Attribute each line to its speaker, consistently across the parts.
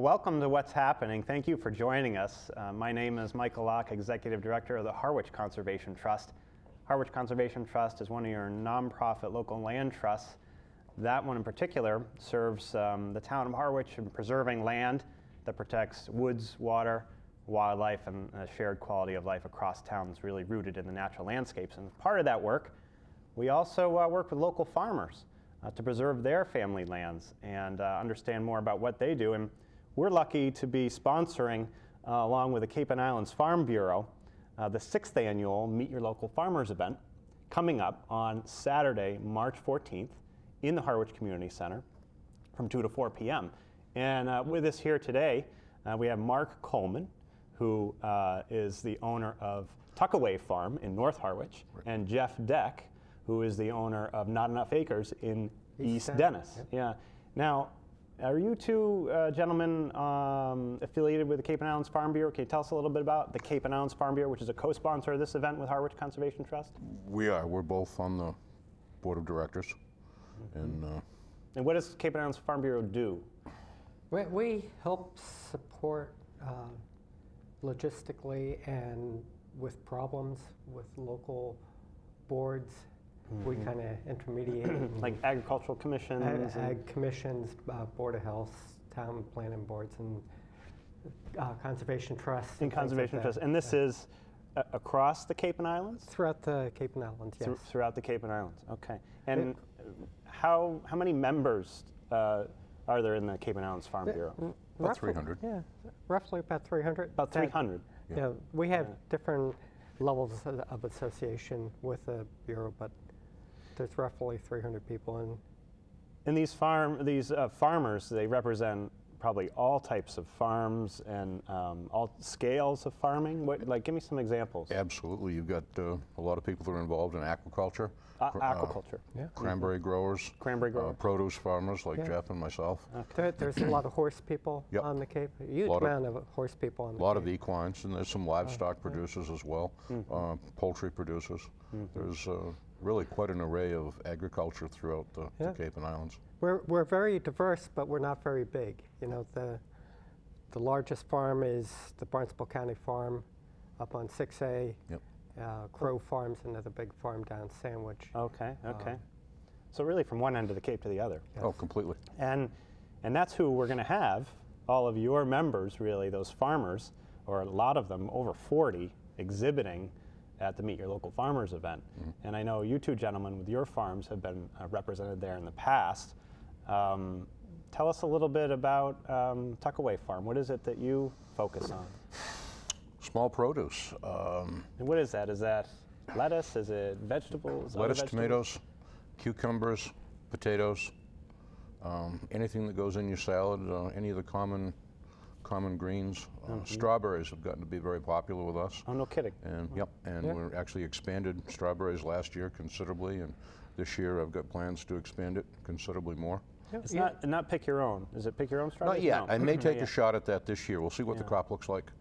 Speaker 1: Well, welcome to What's Happening. Thank you for joining us. My name is Michael Locke, Executive Director of the Harwich Conservation Trust. Harwich Conservation Trust is one of your nonprofit local land trusts. That one in particular serves the town of Harwich in preserving land that protects woods, water, wildlife, and a shared quality of life across town that's really rooted in the natural landscapes. And part of that work, we also work with local farmers to preserve their family lands and understand more about what they do. And we're lucky to be sponsoring, along with the Cape and Islands Farm Bureau, the 6th annual Meet Your Local Farmers event coming up on Saturday, March 14th in the Harwich Community Center from 2 to 4 p.m. And with us here today, we have Mark Coleman, who is the owner of Tuckaway Farm in North Harwich, and Jeff Deck, who is the owner of Not Enough Acres in East Dennis. Yep. Yeah. Now, are you two gentlemen affiliated with the Cape and Islands Farm Bureau? Can you tell us a little bit about the Cape and Islands Farm Bureau, which is a co-sponsor of this event with Harwich Conservation Trust?
Speaker 2: We are. We're both on the board of directors.
Speaker 1: Mm-hmm. And what does Cape and Islands Farm Bureau do?
Speaker 3: We help support logistically and with problems with local boards. Mm-hmm. We kind of intermediate.
Speaker 1: Like agricultural commissions?
Speaker 3: Ag commissions, Board of Health, town planning boards, and conservation trusts.
Speaker 1: And conservation
Speaker 3: like
Speaker 1: trusts. And this is across the Cape and Islands?
Speaker 3: Throughout the Cape and Islands, yes.
Speaker 1: Throughout the Cape and Islands, okay. And how many members are there in the Cape and Islands Farm Bureau?
Speaker 2: About 300.
Speaker 3: Yeah, roughly about 300.
Speaker 1: About 300?
Speaker 3: Yeah, we have different levels of association with the Bureau, but there's roughly 300 people in.
Speaker 1: And these farmers, they represent probably all types of farms and all scales of farming. Give me some examples.
Speaker 2: Absolutely. You've got a lot of people that are involved in aquaculture.
Speaker 1: Aquaculture.
Speaker 3: Yeah.
Speaker 2: Cranberry growers.
Speaker 1: Cranberry growers.
Speaker 2: Produce farmers like Jeff and myself.
Speaker 3: Okay. There's a lot of horse people on the Cape. A huge amount of horse people on the Cape.
Speaker 2: A lot of equines, and there's some livestock producers as well, poultry producers. There's really quite an array of agriculture throughout the Cape and Islands.
Speaker 3: We're very diverse, but we're not very big. You know, the largest farm is the Barnstable County Farm up on 6A.
Speaker 2: Yep.
Speaker 3: Crow Farm's another big farm down Sandwich.
Speaker 1: Okay, okay. So really from one end of the Cape to the other.
Speaker 3: Yes.
Speaker 2: Oh, completely.
Speaker 1: And that's who we're going to have, all of your members, really, those farmers, or a lot of them, over 40, exhibiting at the Meet Your Local Farmers event. And I know you two gentlemen with your farms have been represented there in the past. Tell us a little bit about Tuckaway Farm. What is it that you focus on?
Speaker 2: Small produce.
Speaker 1: And what is that? Is that lettuce? Is it vegetables?
Speaker 2: Lettuce, tomatoes, cucumbers, potatoes, anything that goes in your salad, any of the common greens. Strawberries have gotten to be very popular with us.
Speaker 1: Oh, no kidding.
Speaker 2: And we actually expanded strawberries last year considerably, and this year I've got plans to expand it considerably more.
Speaker 1: It's not pick your own. Is it pick your own strawberries?
Speaker 2: Not yet.
Speaker 1: No.
Speaker 2: I may take a shot at that this year. We'll see what the crop looks like.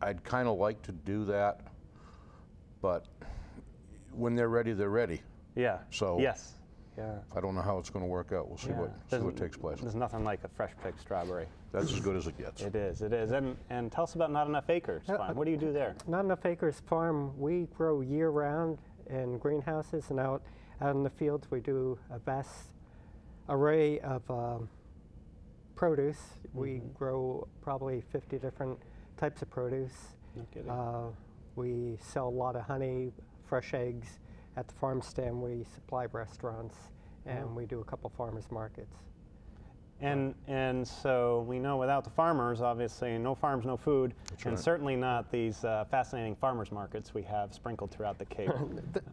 Speaker 2: I'd kind of like to do that, but when they're ready, they're ready.
Speaker 1: Yeah.
Speaker 2: So
Speaker 1: yes. Yeah.
Speaker 2: I don't know how it's going to work out. We'll see what takes place.
Speaker 1: There's nothing like a fresh picked strawberry.
Speaker 2: That's as good as it gets.
Speaker 1: It is. It is. And tell us about Not Enough Acres Farm. What do you do there?
Speaker 3: Not Enough Acres Farm. We grow year round in greenhouses, and out in the fields we do a vast array of produce. We grow probably 50 different types of produce.
Speaker 1: No kidding.
Speaker 3: We sell a lot of honey, fresh eggs. At the farm stand, we supply restaurants, and we do a couple farmers markets.
Speaker 1: And so we know without the farmers, obviously, no farms, no food, and certainly not these fascinating farmers markets we have sprinkled throughout the Cape.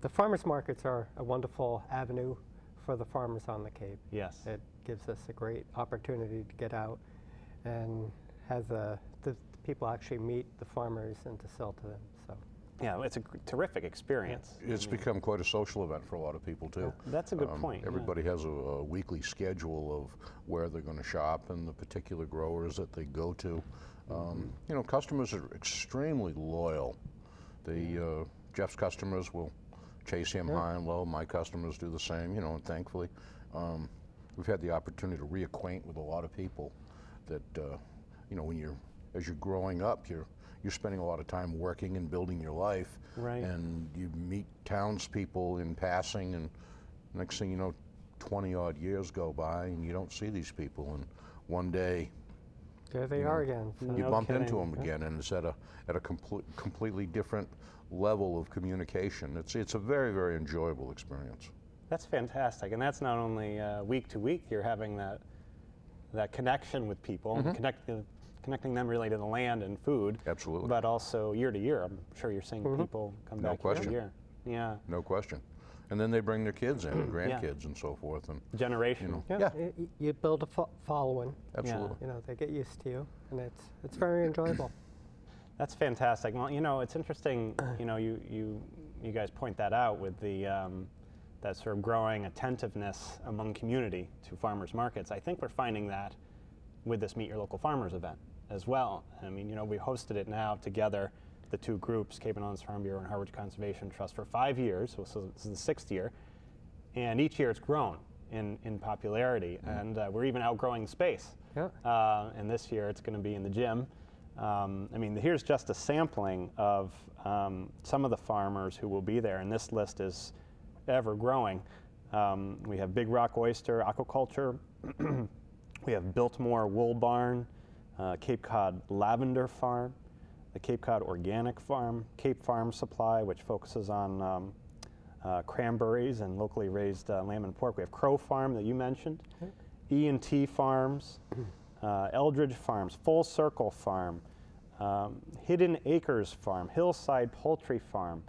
Speaker 3: The farmers markets are a wonderful avenue for the farmers on the Cape.
Speaker 1: Yes.
Speaker 3: It gives us a great opportunity to get out and have the people actually meet the farmers and to sell to them. So.
Speaker 1: Yeah, it's a terrific experience.
Speaker 2: It's become quite a social event for a lot of people, too.
Speaker 1: That's a good point.
Speaker 2: Everybody has a weekly schedule of where they're going to shop and the particular growers that they go to. You know, customers are extremely loyal. Jeff's customers will chase him high and low. My customers do the same, you know, and thankfully we've had the opportunity to reacquaint with a lot of people that you know, as you're growing up, you're spending a lot of time working and building your life,
Speaker 1: Right.
Speaker 2: and you meet townspeople in passing, and next thing you know, 20-odd years go by, and you don't see these people, and one day
Speaker 3: There they are again. So.
Speaker 2: you
Speaker 1: No
Speaker 2: bump into
Speaker 1: kidding.
Speaker 2: them again, and it's at a completely different level of communication. It's a very, very enjoyable experience.
Speaker 1: That's fantastic, and that's not only week to week. You're having that connection with people, and connecting them really to the land and food.
Speaker 2: Absolutely.
Speaker 1: But also year to year, I'm sure you're seeing people come
Speaker 2: No
Speaker 1: back
Speaker 2: question.
Speaker 1: every year. Yeah,
Speaker 2: No question. And then they bring their kids in, and grandkids, and so forth, and
Speaker 1: generational.
Speaker 3: Yeah,
Speaker 2: Yeah.
Speaker 3: You build a following.
Speaker 2: absolutely.
Speaker 3: You know, they get used to you, and it's very enjoyable.
Speaker 1: That's fantastic. Well, you know, it's interesting. You know, you guys point that out with the that sort of growing attentiveness among community to farmers markets. I think we're finding that with this Meet Your Local Farmers event as well. I mean, you know, we hosted it now together, the two groups, Cape and Islands Farm Bureau and Harwich Conservation Trust, for 5 years. So this is the sixth year, and each year it's grown in popularity, and we're even outgrowing the space.
Speaker 3: Yeah.
Speaker 1: And this year it's going to be in the gym. I mean, here's just a sampling of some of the farmers who will be there, and this list is ever growing. We have Big Rock Oyster Aquaculture. We have Biltmore Wool Barn, Cape Cod Lavender Farm, the Cape Cod Organic Farm, Cape Farm Supply, which focuses on cranberries and locally raised lamb and pork. We have Crow Farm that you mentioned, E&T Farms, Eldridge Farms, Full Circle Farm, Hidden Acres Farm, Hillside Poultry Farm,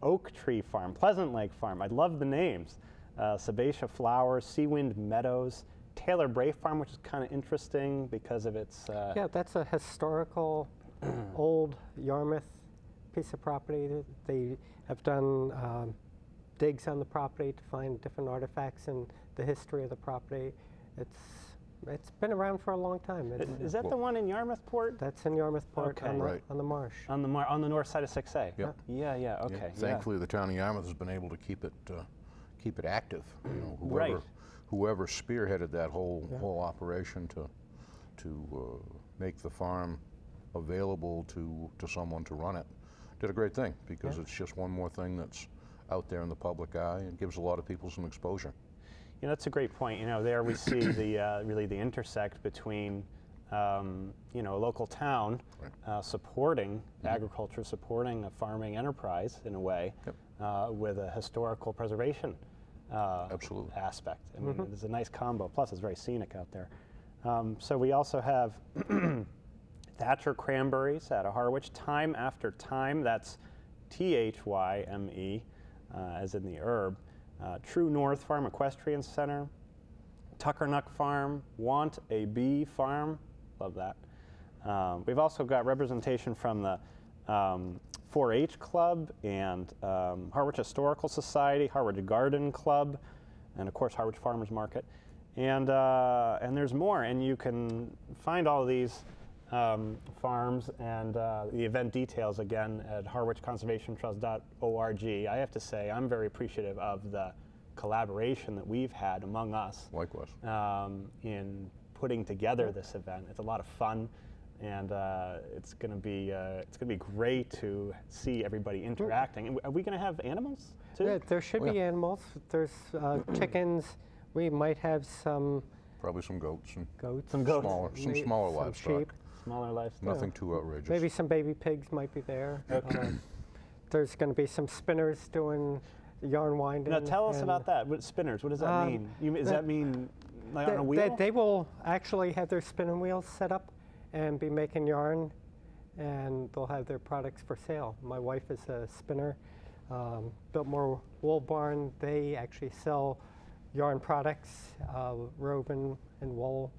Speaker 1: Oak Tree Farm, Pleasant Lake Farm. I love the names. Sabbatia Flowers, Seawind Meadows, Taylor Bray Farm, which is kind of interesting because of its...
Speaker 3: Yeah, that's a historical old Yarmouth piece of property. They have done digs on the property to find different artifacts and the history of the property. It's been around for a long time.
Speaker 1: Is that the one in Yarmouthport?
Speaker 3: That's in Yarmouthport
Speaker 1: Okay.
Speaker 2: Right.
Speaker 3: on the marsh.
Speaker 1: On the north side of 6A?
Speaker 2: Yep.
Speaker 1: Yeah, okay.
Speaker 2: Yeah.
Speaker 1: Yeah.
Speaker 2: Thankfully, the town of Yarmouth has been able to keep it active. You know,
Speaker 1: Right.
Speaker 2: whoever spearheaded that whole operation to make the farm available to someone to run it did a great thing, because it's just one more thing that's out there in the public eye and gives a lot of people some exposure.
Speaker 1: You know, that's a great point. You know, there we see the really the intersect between you know, a local town supporting agriculture, supporting a farming enterprise in a way, with a historical preservation
Speaker 2: Absolutely.
Speaker 1: aspect. I mean, there's a nice combo. Plus, it's very scenic out there. So we also have Thatcher Cranberries out of Harwich, Time After Time. That's Thyme, as in the herb. True North Farm Equestrian Center, Tuckernuck Farm, Want a Bee Farm, love that. We've also got representation from the 4-H Club and Harwich Historical Society, Harwich Garden Club, and of course Harwich Farmers Market. And there's more, and you can find all of these farms and the event details again at harwichconservationtrust.org. I have to say, I'm very appreciative of the collaboration that we've had among us
Speaker 2: Likewise.
Speaker 1: in putting together this event. It's a lot of fun, and it's going to be great to see everybody interacting. And are we going to have animals too?
Speaker 3: Yeah, there should be animals. There's chickens. We might have some
Speaker 2: Probably some goats and
Speaker 3: goats.
Speaker 1: Some goats.
Speaker 2: smaller
Speaker 3: some
Speaker 2: livestock.
Speaker 3: sheep.
Speaker 1: Smaller livestock.
Speaker 2: Nothing too outrageous.
Speaker 3: Maybe some baby pigs might be there. There's going to be some spinners doing yarn winding.
Speaker 1: Now tell us
Speaker 3: and
Speaker 1: about that. What, spinners, what does that mean? Does that mean like on a wheel?
Speaker 3: They will actually have their spinning wheels set up and be making yarn, and they'll have their products for sale. My wife is a spinner. Biltmore Wool Barn, they actually sell yarn products, woven and wool,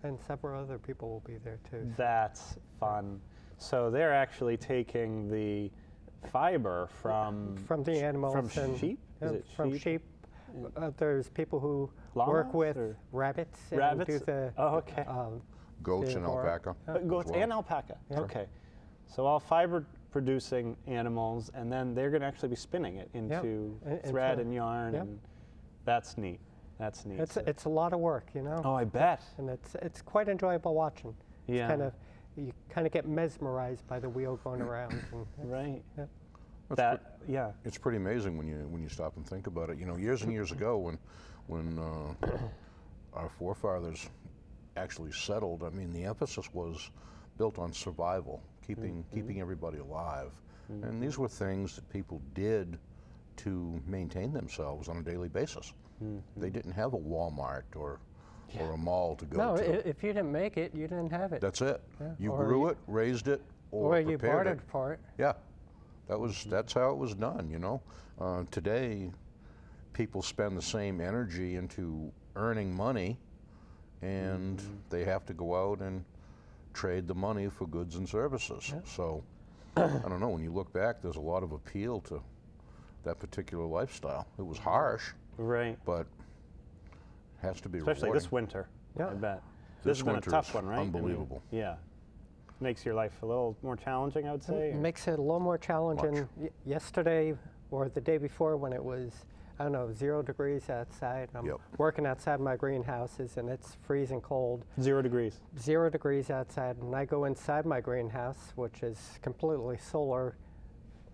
Speaker 3: and several other people will be there too.
Speaker 1: That's fun. So they're actually taking the fiber from
Speaker 3: the animals.
Speaker 1: from
Speaker 3: and,
Speaker 1: sheep? Is it
Speaker 3: from sheep. There's people who work
Speaker 1: Llamas,
Speaker 3: with
Speaker 1: or
Speaker 3: rabbits and
Speaker 1: rabbits?
Speaker 3: do the
Speaker 1: Oh, okay.
Speaker 2: Goats and
Speaker 3: Angora.
Speaker 2: alpaca.
Speaker 1: Goats
Speaker 2: as well.
Speaker 1: and alpaca. Okay. So all fiber producing animals, and then they're going to actually be spinning it into
Speaker 3: And
Speaker 1: thread
Speaker 3: so-
Speaker 1: and yarn,
Speaker 3: yep.
Speaker 1: and that's neat. That's neat.
Speaker 3: It's a lot of work, you know.
Speaker 1: Oh, I bet.
Speaker 3: And it's quite enjoyable watching.
Speaker 1: Yeah.
Speaker 3: You kind of get mesmerized by the wheel going around. And
Speaker 1: Right.
Speaker 3: yeah.
Speaker 1: Yeah.
Speaker 2: It's pretty amazing when you stop and think about it. You know, years and years ago, when our forefathers actually settled, I mean, the emphasis was built on survival, keeping everybody alive, and these were things that people did to maintain themselves on a daily basis. They didn't have a Walmart or a mall to go
Speaker 3: No,
Speaker 2: to.
Speaker 3: if you didn't make it, you didn't have it.
Speaker 2: That's it.
Speaker 3: Yeah.
Speaker 2: You
Speaker 3: Or
Speaker 2: grew it, raised it, or
Speaker 3: you
Speaker 2: prepared
Speaker 3: bartered
Speaker 2: it.
Speaker 3: for it.
Speaker 2: Yeah, that's how it was done. You know, today people spend the same energy into earning money, and they have to go out and trade the money for goods and services. So I don't know. When you look back, there's a lot of appeal to that particular lifestyle. It was harsh,
Speaker 1: Right.
Speaker 2: but has to be
Speaker 1: Especially
Speaker 2: rewarding.
Speaker 1: this winter.
Speaker 3: Yeah.
Speaker 1: I bet.
Speaker 2: This
Speaker 1: has been a
Speaker 2: winter
Speaker 1: tough
Speaker 2: is
Speaker 1: one, right? I mean,
Speaker 2: unbelievable.
Speaker 1: yeah. Makes your life a little more challenging, I would say.
Speaker 3: It makes it a little more challenging. Yesterday or the day before, when it was, I don't know, 0 degrees outside, I'm
Speaker 2: Yep.
Speaker 3: working outside my greenhouses and it's freezing cold.
Speaker 1: 0 degrees.
Speaker 3: 0 degrees outside, and I go inside my greenhouse, which is completely solar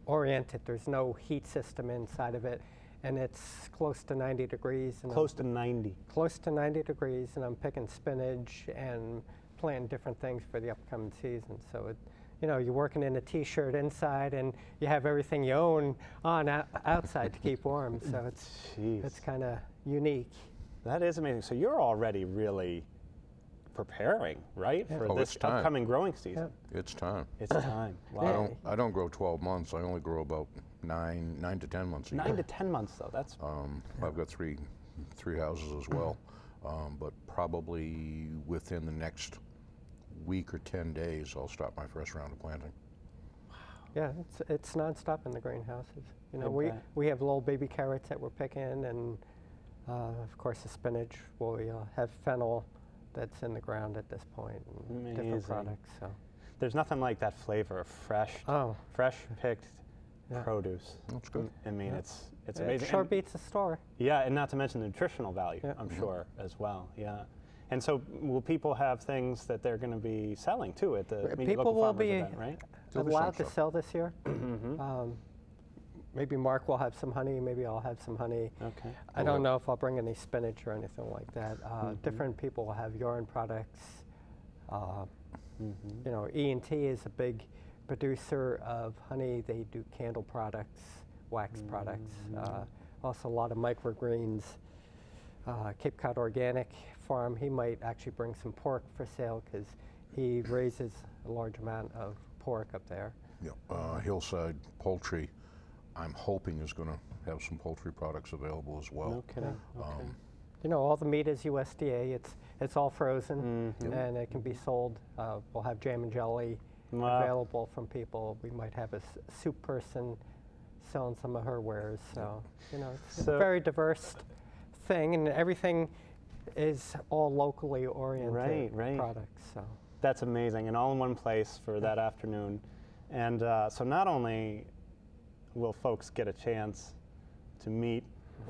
Speaker 3: oriented. There's no heat system inside of it, and it's close to 90 degrees. And
Speaker 1: Close to 90.
Speaker 3: close to 90 degrees, and I'm picking spinach and planting different things for the upcoming season. So, you're working in a t-shirt inside, and you have everything you own on outside to keep warm. So it's kind of unique.
Speaker 1: That is amazing. So you're already really preparing, right, for
Speaker 2: Oh,
Speaker 1: this
Speaker 2: it's time.
Speaker 1: upcoming growing season.
Speaker 2: It's time.
Speaker 1: It's time. Wow.
Speaker 2: I don't grow 12 months. I only grow about 9 to 10 months a year.
Speaker 1: 9 to 10 months, though. That's
Speaker 2: I've got three houses as well, but probably within the next week or 10 days, I'll start my first round of planting.
Speaker 3: Yeah, it's nonstop in the greenhouses.
Speaker 1: I bet.
Speaker 3: We have little baby carrots that we're picking, and of course the spinach. We have fennel that's in the ground at this point, and different
Speaker 1: Amazing.
Speaker 3: products. So
Speaker 1: There's nothing like that flavor of fresh picked produce.
Speaker 2: That's good.
Speaker 1: I mean, it's
Speaker 3: it
Speaker 1: amazing.
Speaker 3: sure
Speaker 1: And-
Speaker 3: beats the store.
Speaker 1: Yeah, and not to mention the nutritional value,
Speaker 3: Yeah.
Speaker 1: I'm sure, as well. Yeah. And so will people have things that they're going to be selling, too, at the Meet Your
Speaker 3: People
Speaker 1: Local
Speaker 3: will
Speaker 1: Farmers
Speaker 3: be
Speaker 1: event, right?
Speaker 2: There'll be
Speaker 3: allowed
Speaker 2: some
Speaker 3: to
Speaker 2: stuff.
Speaker 3: sell this year. Maybe Mark will have some honey. Maybe I'll have some honey.
Speaker 1: Okay.
Speaker 3: I don't know if I'll bring any spinach or anything like that. Different people will have yarn products. E&T is a big producer of honey. They do candle products, wax products. Also a lot of microgreens. Cape Cod Organic Farm, he might actually bring some pork for sale because he raises a large amount of pork up there.
Speaker 2: Yeah. Hillside Poultry, I'm hoping is going to have some poultry products available as well.
Speaker 1: No kidding. Okay.
Speaker 3: All the meat is USDA. It's all frozen, and it can be sold. We'll have jam and jelly
Speaker 1: Wow.
Speaker 3: available from people. We might have a soup person selling some of her wares. So, it's
Speaker 1: So-
Speaker 3: a very diverse thing, and everything is all locally oriented
Speaker 1: Right.
Speaker 3: products. So,
Speaker 1: That's amazing, and all in one place for that afternoon. And so not only will folks get a chance to meet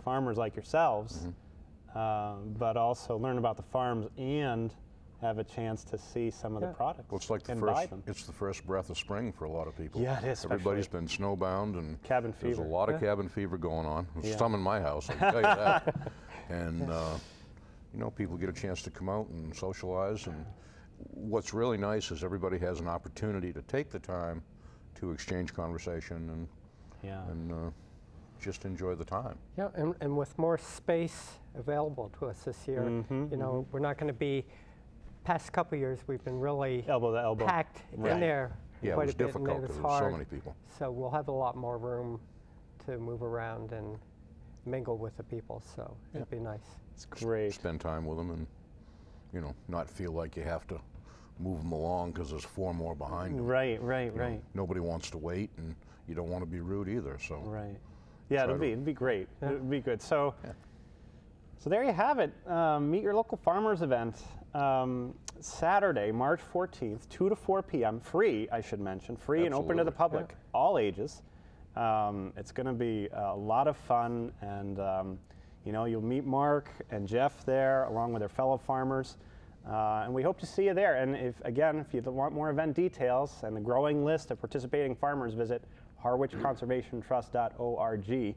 Speaker 1: farmers like yourselves, but also learn about the farms and have a chance to see some of the products
Speaker 2: Well, it's like
Speaker 1: and buy them.
Speaker 2: it's the first breath of spring for a lot of people.
Speaker 1: Yeah, it is,
Speaker 2: Everybody's
Speaker 1: especially.
Speaker 2: been snowbound, and
Speaker 1: Cabin
Speaker 2: there's
Speaker 1: fever.
Speaker 2: a lot of cabin fever going on. There's
Speaker 1: Yeah.
Speaker 2: some in my house, I can tell you that. And people get a chance to come out and socialize. And what's really nice is everybody has an opportunity to take the time to exchange conversation
Speaker 1: Yeah.
Speaker 2: and just enjoy the time.
Speaker 3: yeah, and with more space available to us this year, we're not going to be. Past couple years, we've been really
Speaker 1: Elbow to elbow.
Speaker 3: packed
Speaker 1: Right.
Speaker 3: in there
Speaker 2: Yeah, it
Speaker 3: quite
Speaker 2: was
Speaker 3: a bit,
Speaker 2: difficult
Speaker 3: and it
Speaker 2: because
Speaker 3: was
Speaker 2: there was so
Speaker 3: hard.
Speaker 2: many people.
Speaker 3: So we'll have a lot more room to move around and mingle with the people. So it'd be nice.
Speaker 1: It's great.
Speaker 2: Spend time with them and, not feel like you have to move them along because there's 4 more behind them.
Speaker 1: Right.
Speaker 2: Nobody wants to wait, and you don't want to be rude either. So
Speaker 1: Right. Yeah,
Speaker 2: Try
Speaker 1: it'd be great.
Speaker 3: Yeah.
Speaker 1: It'd be good. So, so there you have it. Meet Your Local Farmers event, Saturday, March 14th, 2 to 4 p.m. Free, I should mention, free and open to the
Speaker 2: Absolutely.
Speaker 1: public, all ages. It's going to be a lot of fun, and You know, you'll meet Mark and Jeff there along with their fellow farmers. And we hope to see you there. And if you want more event details and the growing list of participating farmers, visit harwichconservationtrust.org,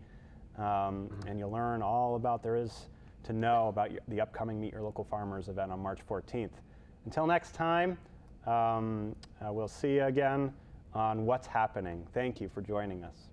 Speaker 1: and you'll learn all about there is to know about the upcoming Meet Your Local Farmers event on March 14th. Until next time, we'll see you again on What's Happening. Thank you for joining us.